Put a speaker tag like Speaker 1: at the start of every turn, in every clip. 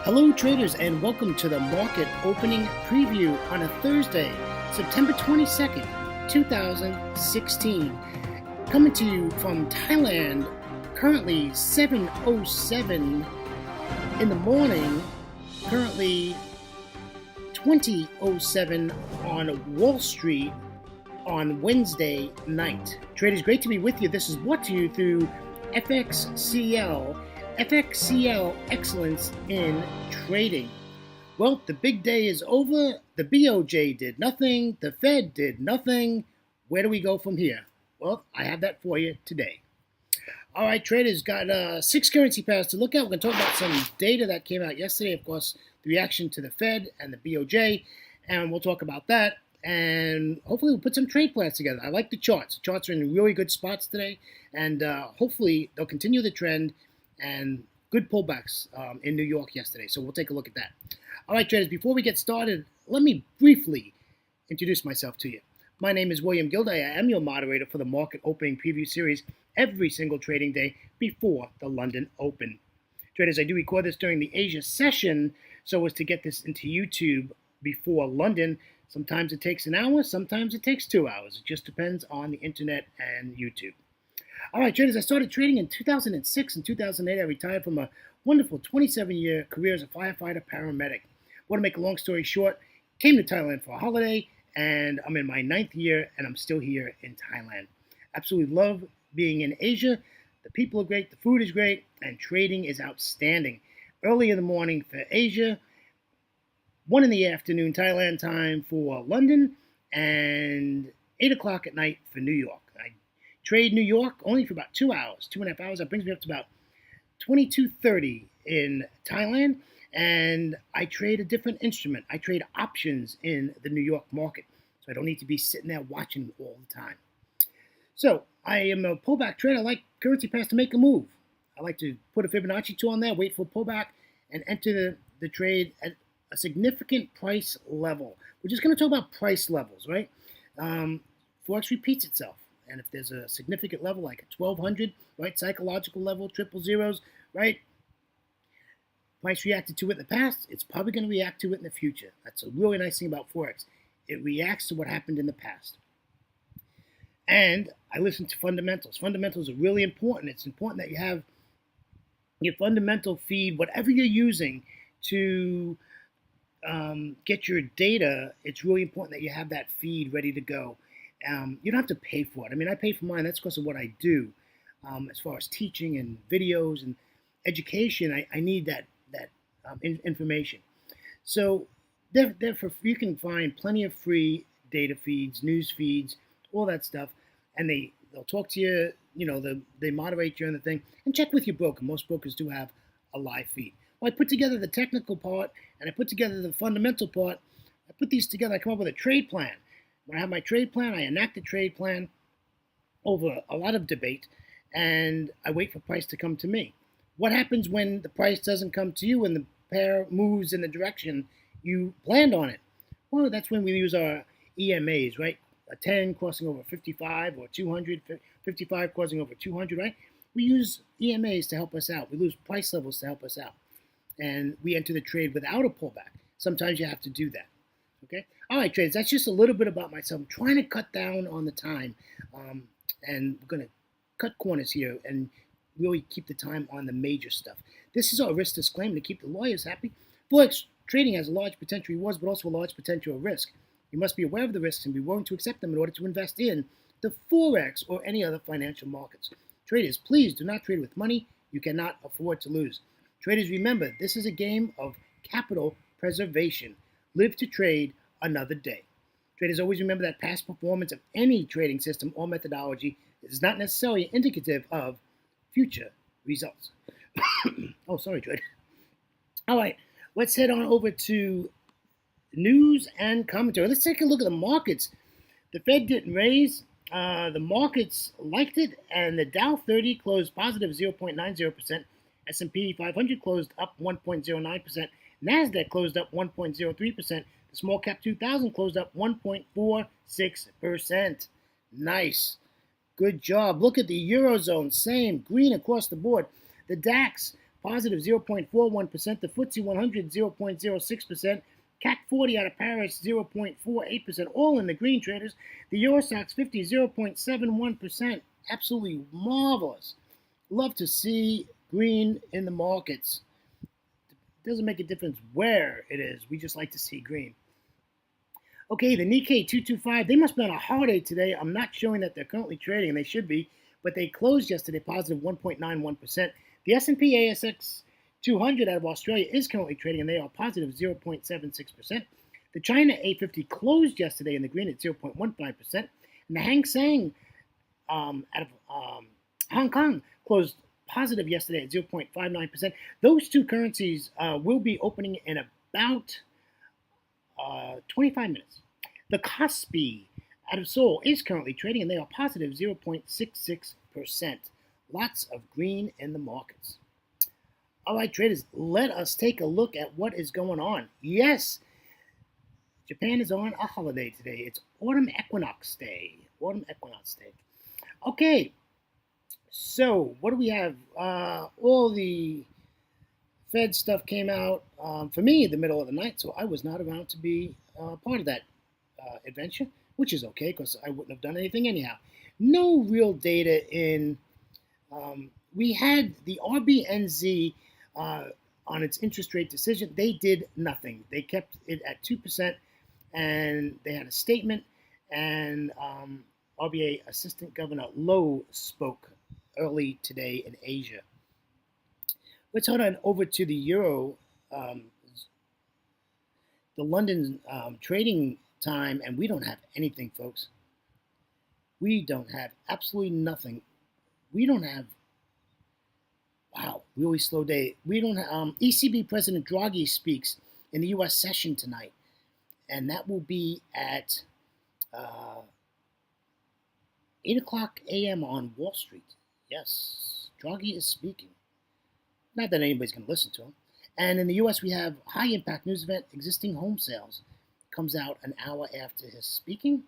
Speaker 1: Hello, traders, and welcome to the market opening preview on a Thursday, September 22nd, 2016. Coming to you from Thailand, currently 7:07 in the morning, currently 20:07 on Wall Street on Wednesday night. Traders, great to be with you. This is brought to you through FXCL Excellence in Trading. Well, the big day is over. The BOJ did nothing. The Fed did nothing. Where do we go from here? Well, I have that for you today. All right, traders, got 6 currency pairs to look at. We're going to talk about some data that came out yesterday. Of course, the reaction to the Fed and the BOJ, and we'll talk about that. And hopefully we'll put some trade plans together. I like the charts. The charts are in really good spots today, and hopefully they'll continue the trend and good pullbacks in New York yesterday. So we'll take a look at that. All right, traders, before we get started, let me briefly introduce myself to you. My name is William Gilday. I am your moderator for the market opening preview series every single trading day before the London Open. Traders, I do record this during the Asia session so as to get this into YouTube before London. Sometimes it takes an hour, sometimes it takes 2 hours. It just depends on the internet and YouTube. All right, traders, I started trading in 2006 and 2008. I retired from a wonderful 27-year career as a firefighter paramedic. Want to make a long story short, came to Thailand for a holiday, and I'm in my 9th year, and I'm still here in Thailand. Absolutely love being in Asia. The people are great, the food is great, and trading is outstanding. Early in the morning for Asia, 1 in the afternoon Thailand time for London, and 8 o'clock at night for New York. I trade New York only for about 2 hours, 2.5 hours. That brings me up to about 22:30 in Thailand, and I trade a different instrument. I trade options in the New York market, so I don't need to be sitting there watching all the time. So I am a pullback trader. I like currency pairs to make a move. I like to put a Fibonacci 2 on there, wait for a pullback, and enter the trade at a significant price level. We're just going to talk about price levels, right? Forex repeats itself. And if there's a significant level like a 1200, right, psychological level, triple zeros, right, price reacted to it in the past, it's probably going to react to it in the future. That's a really nice thing about Forex. It reacts to what happened in the past. And I listen to fundamentals. Fundamentals are really important. It's important that you have your fundamental feed, whatever you're using to get your data. It's really important that you have that feed ready to go. You don't have to pay for it. I mean, I pay for mine. That's because of what I do. As far as teaching and videos and education, I need that information. So therefore, you can find plenty of free data feeds, news feeds, all that stuff, and they'll talk to you. You know, they moderate you on the thing, and check with your broker. Most brokers do have a live feed. Well, I put together the technical part, and I put together the fundamental part. I put these together. I come up with a trade plan. When I have my trade plan, I enact the trade plan over a lot of debate, and I wait for price to come to me. What happens when the price doesn't come to you and the pair moves in the direction you planned on it? Well, that's when we use our EMAs, right? A 10 crossing over 55 or 200, 55 crossing over 200, right? We use EMAs to help us out. We use price levels to help us out. And we enter the trade without a pullback. Sometimes you have to do that. Okay. All right, traders. That's just a little bit about myself. I'm trying to cut down on the time, and we're going to cut corners here and really keep the time on the major stuff. This is our risk disclaimer to keep the lawyers happy. Forex trading has a large potential rewards, but also a large potential risk. You must be aware of the risks and be willing to accept them in order to invest in the Forex or any other financial markets. Traders, please do not trade with money you cannot afford to lose. Traders, remember, this is a game of capital preservation. Live to trade another day. Traders, always remember that past performance of any trading system or methodology is not necessarily indicative of future results. Oh, sorry, trader. All right, let's head on over to news and commentary. Let's take a look at the markets. The Fed didn't raise. The markets liked it, and the Dow 30 closed positive 0.90%. S&P 500 closed up 1.09%. NASDAQ closed up 1.03%. The small cap 2000 closed up 1.46%. Nice. Good job. Look at the Eurozone. Same. Green across the board. The DAX positive 0.41%. The FTSE 100, 0.06%. CAC 40 out of Paris, 0.48%. All in the green, traders. The Euro Stoxx 50, 0.71%. Absolutely marvelous. Love to see green in the markets. It doesn't make a difference where it is. We just like to see green. Okay, the Nikkei 225, they must be on a holiday today. I'm not showing that they're currently trading, and they should be, but they closed yesterday positive 1.91%. The S&P ASX 200 out of Australia is currently trading, and they are positive 0.76%. The China A50 closed yesterday in the green at 0.15%, and the Hang Seng out of Hong Kong closed positive yesterday at 0.59%. Those two currencies will be opening in about 25 minutes. The Kospi out of Seoul is currently trading, and they are positive 0.66%. Lots of green in the markets. All right, traders, let us take a look at what is going on. Yes, Japan is on a holiday today. It's Autumn Equinox Day. Autumn Equinox Day. Okay, so what do we have? All the Fed stuff came out for me in the middle of the night, so I was not around to be part of that adventure, which is okay because I wouldn't have done anything anyhow. No real data in. We had the RBNZ on its interest rate decision. They did nothing. They kept it at 2%, and they had a statement, and RBA Assistant Governor Lowe spoke early today in Asia. Let's head on over to the Euro, the London trading time, and we don't have anything, folks. We don't have absolutely nothing. We don't have, wow, really slow day. We don't have, ECB President Draghi speaks in the U.S. session tonight, and that will be at 8 o'clock a.m. on Wall Street. Yes, Draghi is speaking. Not that anybody's going to listen to him. And in the U.S., we have high impact news event, existing home sales. Comes out an hour after his speaking.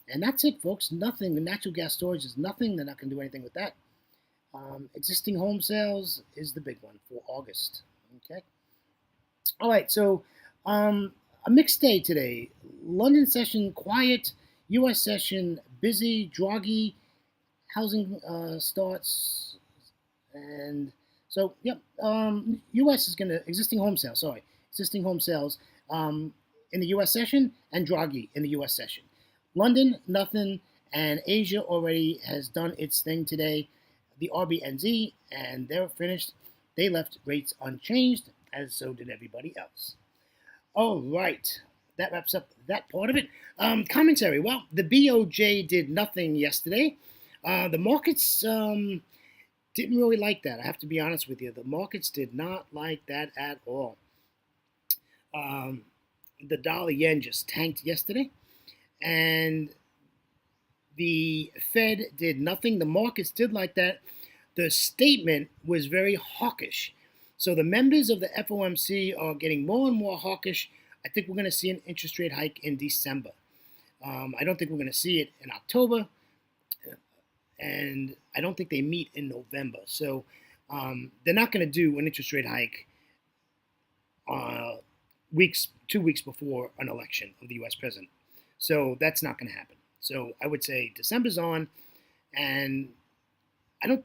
Speaker 1: And that's it, folks. Nothing. The natural gas storage is nothing. They're not going to do anything with that. Existing home sales is the big one for August. Okay. All right. So a mixed day today. London session quiet. U.S. session busy. Draghi, housing starts, and so, yep, U.S. is going to, existing home sales in the U.S. session, and Draghi in the U.S. session. London, nothing, and Asia already has done its thing today. The RBNZ, and they're finished. They left rates unchanged, as so did everybody else. All right, that wraps up that part of it. Commentary, well, the BOJ did nothing yesterday. The markets didn't really like that. I have to be honest with you. The markets did not like that at all. The dollar yen just tanked yesterday, and the Fed did nothing. The markets did like that. The statement was very hawkish. So the members of the FOMC are getting more and more hawkish. I think we're going to see an interest rate hike in December. I don't think we're going to see it in October. And I don't think they meet in November. So they're not going to do an interest rate hike 2 weeks before an election of the U.S. president. So that's not going to happen. So I would say December's on, and I don't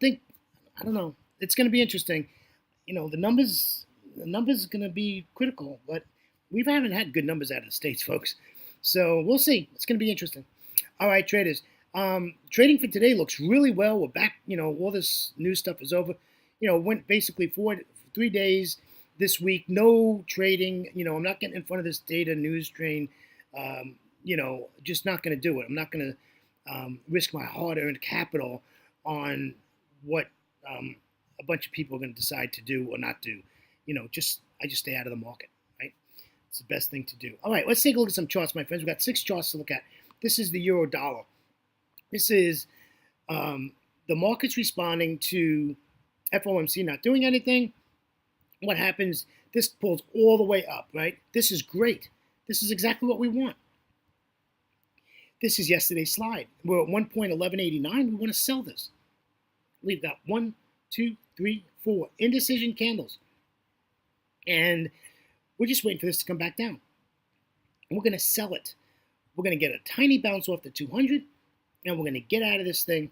Speaker 1: know. It's going to be interesting. You know, the numbers are going to be critical, but we haven't had good numbers out of the States, folks. So we'll see. It's going to be interesting. All right, traders. Trading for today looks really well. We're back. You know, all this news stuff is over. You know, went basically 3 days this week. No trading. You know, I'm not getting in front of this data news train. You know, just not going to do it. I'm not going to risk my hard-earned capital on what a bunch of people are going to decide to do or not do. You know, I just stay out of the market, right? It's the best thing to do. All right, let's take a look at some charts, my friends. We've got 6 charts to look at. This is the euro dollar. This is the markets responding to FOMC not doing anything. What happens? This pulls all the way up, right? This is great. This is exactly what we want. This is yesterday's slide. We're at 1.1189. We want to sell this. We've got 1, 2, 3, 4 indecision candles. And we're just waiting for this to come back down. And we're going to sell it. We're going to get a tiny bounce off the 200, and we're going to get out of this thing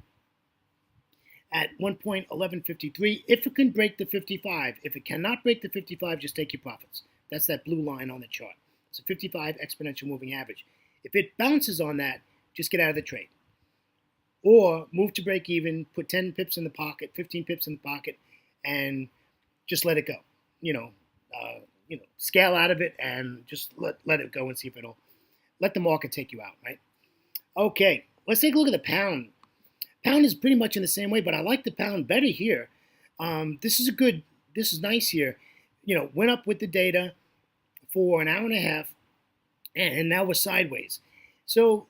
Speaker 1: at 1.1153 if it can break the 55. If it cannot break the 55, just take your profits. That's that blue line on the chart. It's a 55 exponential moving average. If it bounces on that, just get out of the trade. Or move to break even, put 10 pips in the pocket, 15 pips in the pocket, and just let it go. Scale out of it and just let it go and see if it'll let the market take you out, right? Okay, let's take a look at the pound. Pound is pretty much in the same way, but I like the pound better here. This is nice here. Went up with the data for an hour and a half, and now we're sideways. So,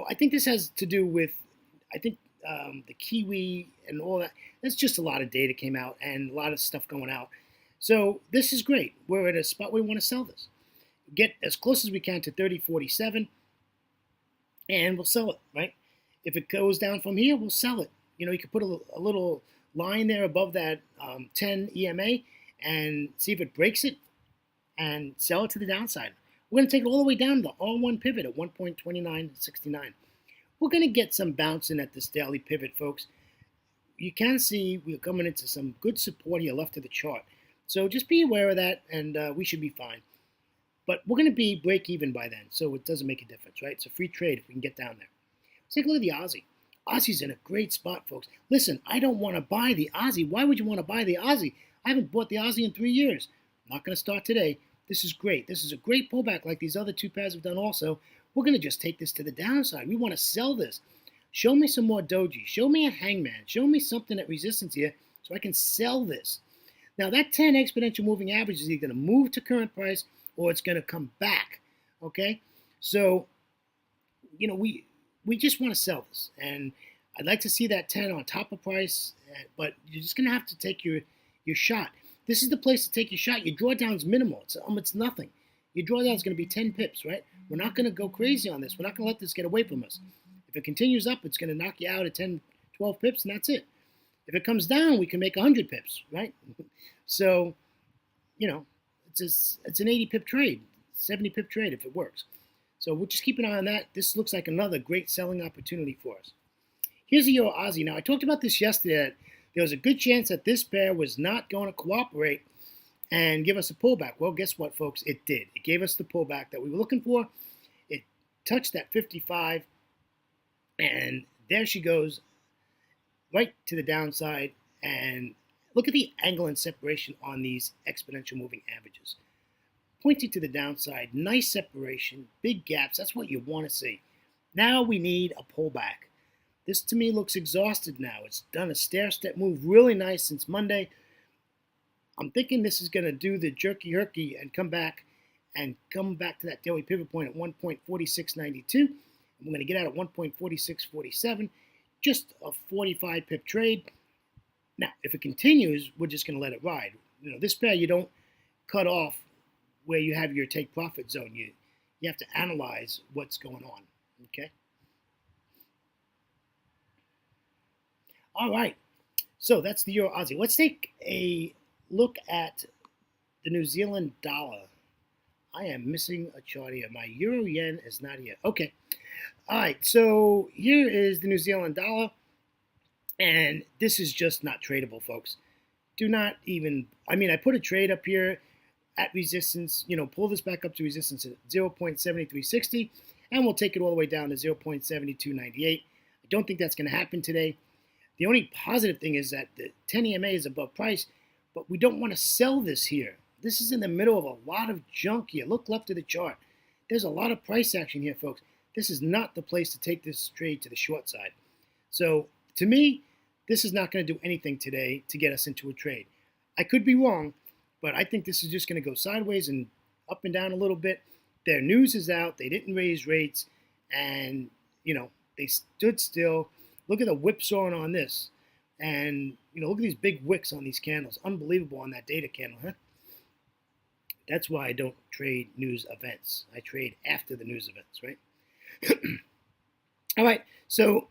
Speaker 1: I think this has to do with, the Kiwi and all that. There's just a lot of data came out and a lot of stuff going out. So this is great. We're at a spot where we want to sell this. Get as close as we can to 30.47, and we'll sell it, right? If it goes down from here, we'll sell it. You could put a little line there above that 10 EMA and see if it breaks it and sell it to the downside. We're going to take it all the way down to the R1 pivot at 1.2969. We're going to get some bouncing at this daily pivot, folks. You can see we're coming into some good support here left of the chart. So just be aware of that, and we should be fine. But we're going to be break even by then, so it doesn't make a difference, right? It's a free trade if we can get down there. Let's take a look at the Aussie. Aussie's in a great spot, folks. Listen, I don't want to buy the Aussie. Why would you want to buy the Aussie? I haven't bought the Aussie in 3 years. I'm not going to start today. This is great. This is a great pullback like these other two pairs have done also. We're going to just take this to the downside. We want to sell this. Show me some more doji. Show me a hangman. Show me something at resistance here so I can sell this. Now, that 10 exponential moving average is either going to move to current price or it's going to come back, okay? So, we just want to sell this. And I'd like to see that 10 on top of price, but you're just going to have to take your shot. This is the place to take your shot. Your drawdown's minimal. It's nothing. Your drawdown's going to be 10 pips, right? We're not going to go crazy on this. We're not going to let this get away from us. If it continues up, it's going to knock you out at 10, 12 pips, and that's it. If it comes down, we can make 100 pips, right? So, it's an 80 pip trade, 70 pip trade if it works. So we'll just keep an eye on that. This looks like another great selling opportunity for us. Here's the Euro Aussie. Now, I talked about this yesterday. That there was a good chance that this pair was not going to cooperate and give us a pullback. Well, guess what, folks? It did. It gave us the pullback that we were looking for. It touched that 55, and there she goes, right to the downside. And look at the angle and separation on these exponential moving averages. Pointing to the downside, nice separation, big gaps. That's what you want to see. Now we need a pullback. This to me looks exhausted now. It's done a stair-step move really nice since Monday. I'm thinking this is going to do the jerky-herky and come back to that daily pivot point at 1.4692. And we're going to get out at 1.4647. Just a 45 pip trade. Now, if it continues, we're just going to let it ride. This pair you don't cut off where you have your take profit zone. You have to analyze what's going on. Okay. All right. So that's the Euro Aussie. Let's take a look at the New Zealand dollar. I am missing a chart here. My Euro yen is not here. Okay. All right. So here is the New Zealand dollar. And this is just not tradable, folks. Do not even, I put a trade up here at resistance, pull this back up to resistance at 0.7360, and we'll take it all the way down to 0.7298. I don't think that's going to happen today. The only positive thing is that the 10 EMA is above price, but we don't want to sell this here. This is in the middle of a lot of junk here. Look left of the chart. There's a lot of price action here, folks. This is not the place to take this trade to the short side. So, to me, this is not going to do anything today to get us into a trade. I could be wrong, but I think this is just going to go sideways and up and down a little bit. Their news is out. They didn't raise rates, and, they stood still. Look at the whipsawing on this. And, look at these big wicks on these candles. Unbelievable on that data candle, huh? That's why I don't trade news events. I trade after the news events, right? All right, so,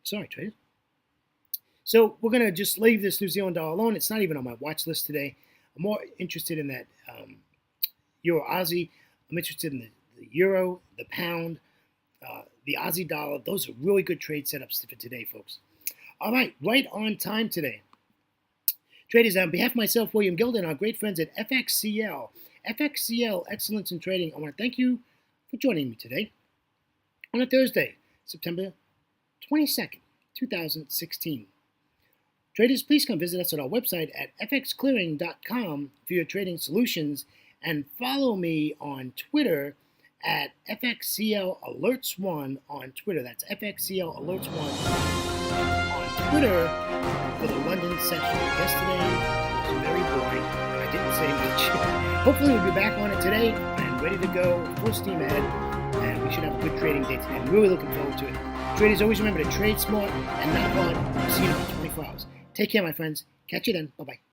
Speaker 1: sorry, traders. So we're going to just leave this New Zealand dollar alone. It's not even on my watch list today. I'm more interested in that Euro Aussie. I'm interested in the Euro, the Pound, the Aussie dollar. Those are really good trade setups for today, folks. All right on time today. Traders, on behalf of myself, William Gilden, and our great friends at FXCL, Excellence in Trading, I want to thank you for joining me today on a Thursday, September 22nd, 2016. Traders, please come visit us at our website at fxclearing.com for your trading solutions, and follow me on Twitter at FXCLAlerts1 on Twitter. That's FXCLAlerts1 on Twitter for the London session. Yesterday was very boring. I didn't say much. Hopefully we'll be back on it today and ready to go, full steam ahead, and we should have a good trading day today. I'm really looking forward to it. Traders, always remember to trade smart and not hard. See you in about 24 hours. Take care, my friends. Catch you then. Bye-bye.